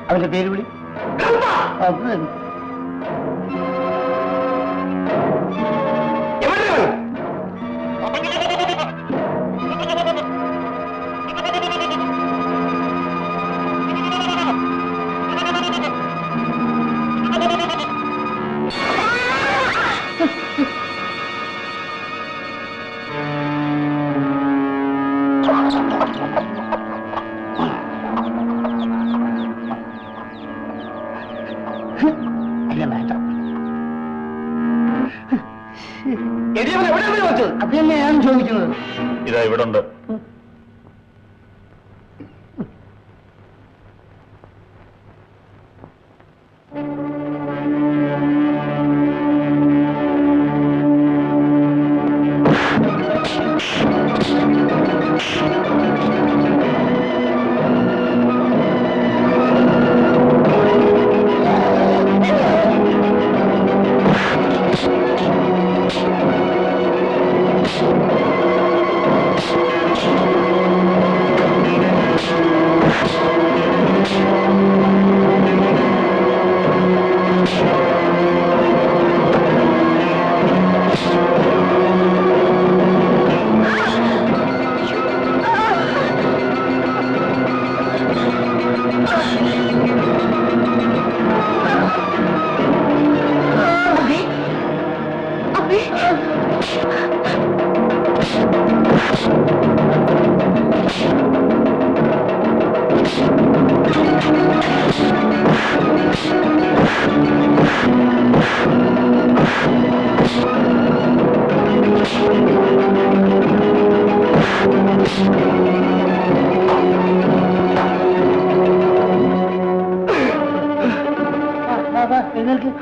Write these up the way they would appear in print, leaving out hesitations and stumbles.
അവന്റെ പേര് വിളി. അതല്ലേ ഞാൻ ചോദിക്കുന്നത്. ഇതാ ഇവിടെ ഉണ്ട്.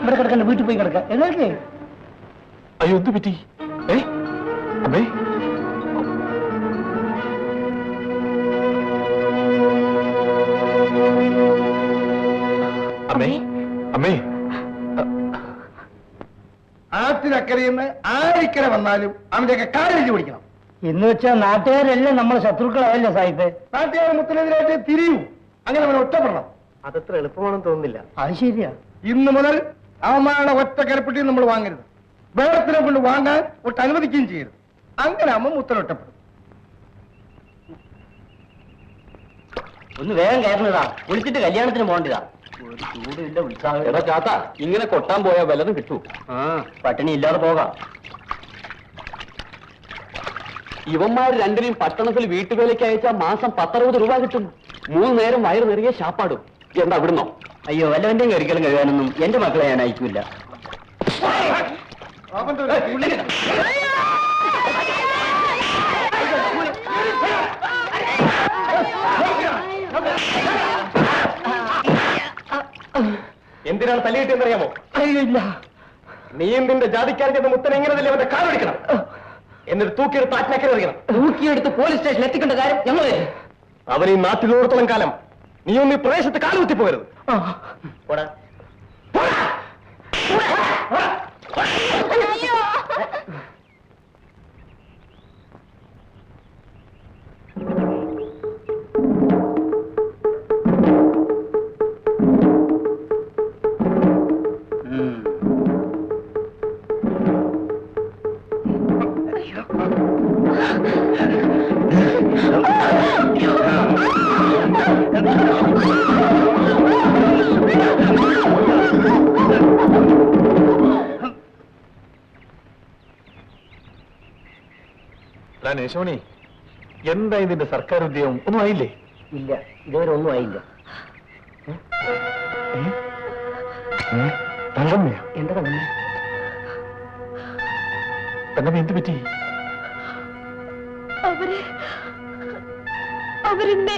ഇവിടെ കിടക്കണ്ട, വീട്ടിൽ പോയി കിടക്ക. എഴുന്നേൽക്കേ. അയ്യോ, എന്ത് പറ്റി? അമ്മേ, അമ്മേ, അമ്മേ. ആറ്റിനക്കരയെന്ന് ആരിക്കര വന്നാലും അവന്റെയൊക്കെ കാലെഴുതി പിടിക്കണം. എന്ന് വെച്ചാൽ നാട്ടുകാരെല്ലാം നമ്മളെ ശത്രുക്കളായല്ലോ സാഹിബ്. നാട്ടുകാർ മുത്തനെതിരായിട്ട് തിരിയൂ. അങ്ങനെ അവനെ ഒറ്റപ്പെടണം. അതത്ര എളുപ്പമാണെന്ന് തോന്നുന്നില്ല. അത് ശരിയാ. ഇന്ന് മുതൽ അവന്മാരുടെ ഒറ്റ കരപ്പെട്ടി നമ്മൾ വാങ്ങരുത്. വേറത്തിനെ കൊണ്ട് വാങ്ങാൻ ഒട്ട് അനുവദിക്കുകയും ചെയ്യരുത്. അങ്ങനെ ആവുമ്പോൾ മുത്തൻ ഒറ്റപ്പെടും. ഒന്ന് വേഗം കയറുന്നതാ, വിളിച്ചിട്ട് കല്യാണത്തിന് പോകേണ്ടതാ. ഒരു ചൂടില്ല, ഉത്സാഹം. എടാ ചാത്ത, ഇങ്ങനെ കൊട്ടാൻ പോയാൽ വല്ലതും കിട്ടൂ. പട്ടിണി ഇല്ലാതെ പോകാം. ഇവന്മാർ രണ്ടിനെയും പട്ടണത്തിൽ വീട്ടുവേലയ്ക്ക് അയച്ചാൽ മാസം 10-60 രൂപ കിട്ടും. 3 നേരം വയറ് നിറയെ ശാപ്പാടും. എന്താ വിടുന്നോ? അയ്യോ, വല്ലവന്റെയും കഴിക്കലും കഴിയാനൊന്നും എന്റെ മക്കളെ ഞാൻ അയക്കൂല. എന്തിനാണ് തല്ലിയിട്ടെന്നറിയാമോ? അറിയില്ല. നീ എന്തിന്റെ ജാതിക്കാരന്റെ മുത്തനെ എങ്ങനെ തന്നെ അവന്റെ കാലൊടിക്കണം, എന്നിട്ട് തൂക്കിയെടുത്ത് ആത്മഹത്യ. തൂക്കിയെടുത്ത് പോലീസ് സ്റ്റേഷനിൽ എത്തിക്കേണ്ട കാര്യം ഞങ്ങൾ. അവൻ ഈ നാട്ടിലോടത്തോളം കാലം നീ ഒന്ന് ഈ പ്രദേശത്ത് കാലുകുത്തി പോകരുത്. േശോണി, എന്താ ഇതിന്റെ സർക്കാർ ഉദ്യോഗം? ഒന്നും ആയില്ലേ? ഇല്ല, ഇതുവരെ ഒന്നും ആയില്ല. തങ്കമ്മയോ? എന്താ തങ്കമ്മ? തങ്കമ്മ എന്ത് പറ്റി? അവരെന്നെ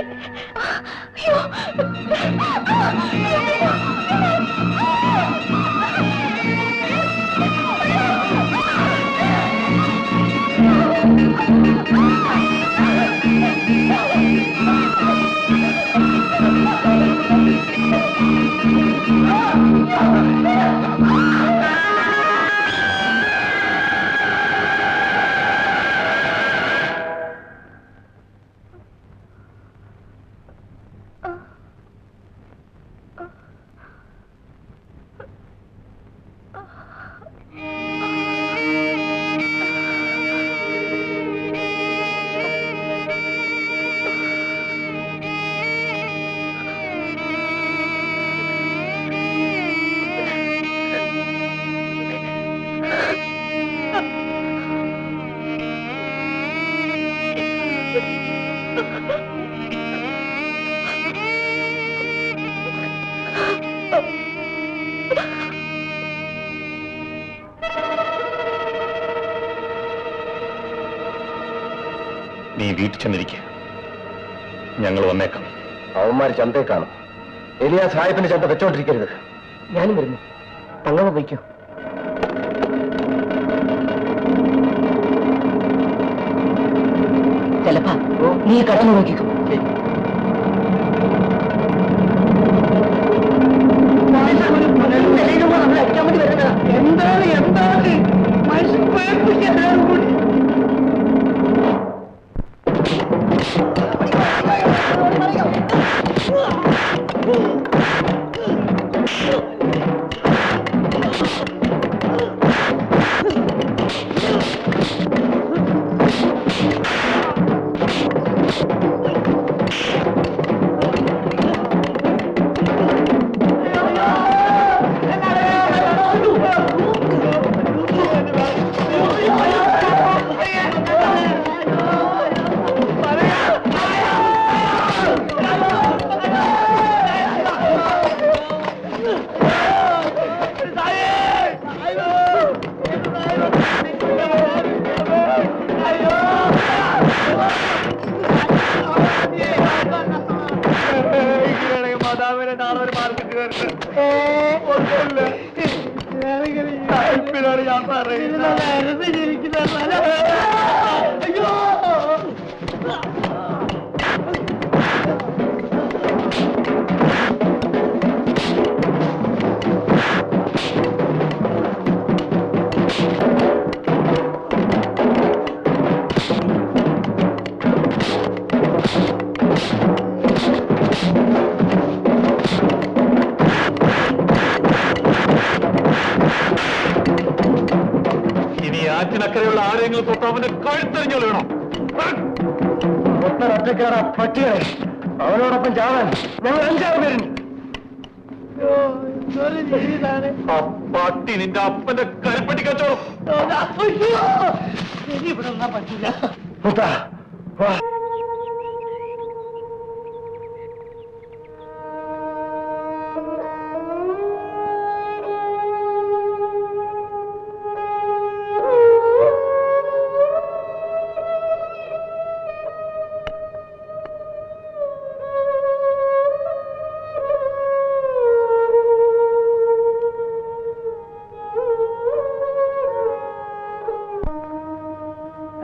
നീ വീട്ടിൽ ചെന്നിരിക്കുക, ഞങ്ങൾ വന്നേക്കാം. അവന്മാർ ചന്തയെ കാണും. ഇനി ആ സാഹിബിന്റെ ചന്ത വെച്ചോണ്ടിരിക്കരുത്. ഞാനും വരുന്നു. തങ്ങമ്മ വയ്ക്കോ. ചിലപ്പാ നീ കടന്നു നോക്കിക്കോ. എന്താണ് എന്താണ് മനുഷ്യൻ പേടിപ്പിക്കാൻ കൂടി. ഞാൻ പറയുന്നത് ഇനി ആറ്റിനക്കരെയുള്ള ആരെങ്കിലും തൊട്ട് അവന്റെ കഴുത്തെറിഞ്ഞു വേണം. ഒറ്റക്കാര പട്ടികളെ അവനോടൊപ്പം ചാവാൻ ഞങ്ങൾ 5-6 പേരുണ്ട്. ആ പട്ടി നിന്റെ അപ്പന്റെ കരിപ്പട്ടി കച്ചവടം. ഇവിടെ ഒന്നാ പറ്റില്ല. മുത്ത വാ.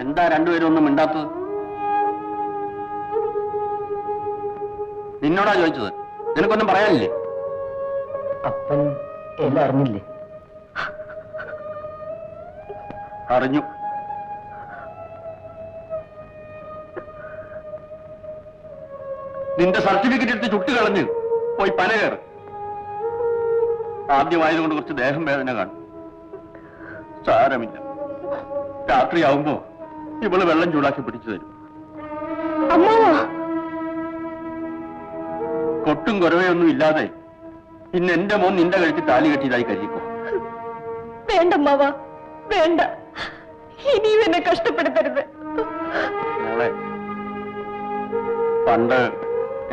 എന്താ രണ്ടുപേരും ഒന്നും മിണ്ടാത്തത്? നിന്നോടാ ചോദിച്ചത്, നിനക്കൊന്നും പറയാനില്ലേ? അപ്പൻ എല്ലാം അറിഞ്ഞില്ലേ? അറിഞ്ഞു. നിന്റെ സർട്ടിഫിക്കറ്റ് എടുത്ത് ചുട്ടുകളഞ്ഞ് പോയി പന കയറ്. ആദ്യമായതുകൊണ്ട് കുറച്ച് ദേഹം വേദന കാണും. സാരമില്ല, രാത്രിയാവുമ്പോ ഇവള് വെള്ളം ചൂടാക്കി പിടിച്ചു തരും. കൊട്ടും കുറവയൊന്നും ഇല്ലാതെ ഇന്ന് എന്റെ മോൻ നിന്റെ കഴുത്തിൽ താലി കെട്ടിയതായി കരുതിക്കോ. വേണ്ടമ്മാവ, വേണ്ട. ഇനിയും എന്നെ കഷ്ടപ്പെടുത്തരുത്. മോളെ, പണ്ട്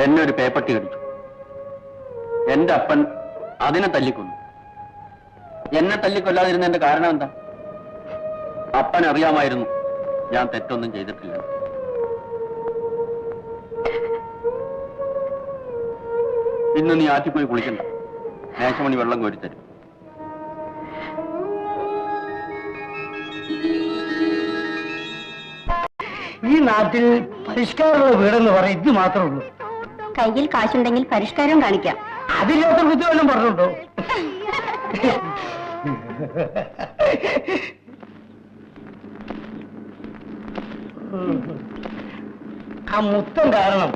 എന്നെ ഒരു പേപ്പട്ടി കടിച്ചു. എന്റെ അപ്പൻ അതിനെ തല്ലിക്കൊന്നു. എന്നെ തല്ലിക്കൊല്ലാതിരുന്നതിന്റെ കാരണം എന്താ? അപ്പൻ അറിയാമായിരുന്നു ഞാൻ തെറ്റൊന്നും ചെയ്തിട്ടില്ല. ഇന്ന് നീ ആറ്റിപ്പോയി കുളിക്കണ്ട. മേശമണി വെള്ളം കോരിത്തരും. ഈ നാട്ടിൽ പരിഷ്കാരമുള്ള വീടെന്ന് പറയും ഇത് മാത്രമേ ഉള്ളൂ. കയ്യിൽ കാശുണ്ടെങ്കിൽ പരിഷ്കാരം കാണിക്കാം. അതില്ലാത്ത ബുദ്ധി വല്ലതും പറഞ്ഞുണ്ടോ? ആ മുത്തം കാരണം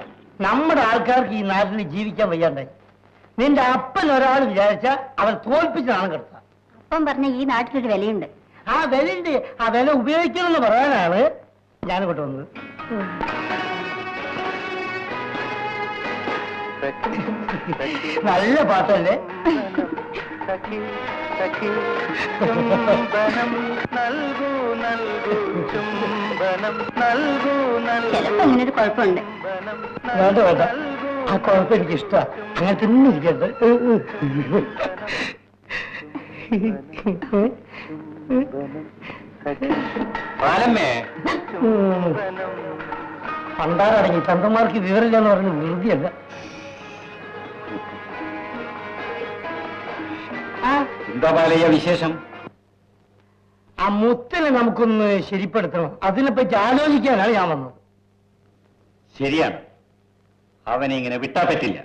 നമ്മുടെ ആൾക്കാർക്ക് ഈ നാട്ടിൽ ജീവിക്കാൻ വയ്യാണ്ടായി. നിന്റെ അപ്പൻ ഒരാൾ വിചാരിച്ച അവൻ തോൽപ്പിച്ചാണ് കിടത്തുക. അപ്പം പറഞ്ഞ ഈ നാട്ടിലൊരു വിലയുണ്ട്. ആ വിലയുണ്ട്. ആ വില ഉപയോഗിക്കണമെന്ന് പറയാനാണ് ഞാനിങ്ങോട്ട് വന്നത്. നല്ല പാട്ടല്ലേ? ചിലപ്പോ അങ്ങനൊരു കുഴപ്പമുണ്ട്. വേണ്ട വേണ്ട, ആ കുഴപ്പം എനിക്കിഷ്ടമാണ്. അങ്ങനെ തന്നെ ഇരിക്കട്ടെ. പാലമ്മേ, പണ്ടാറടങ്ങി തന്തന്മാർക്ക് വിവരമില്ലെന്ന് പറഞ്ഞ് വെറുതെയല്ല. എന്താ ബാലയ്യ വിശേഷം? ആ മുത്തിനെ നമുക്കൊന്ന് ശരിപ്പെടുത്തണം. അതിനെപ്പറ്റി ആലോചിക്കാനാണ് ഞാൻ വന്നത്. ശരിയാണ്, അവനെ ഇങ്ങനെ വിട്ടാ പറ്റില്ല.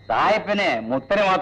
സായപ്പന് മുത്തന്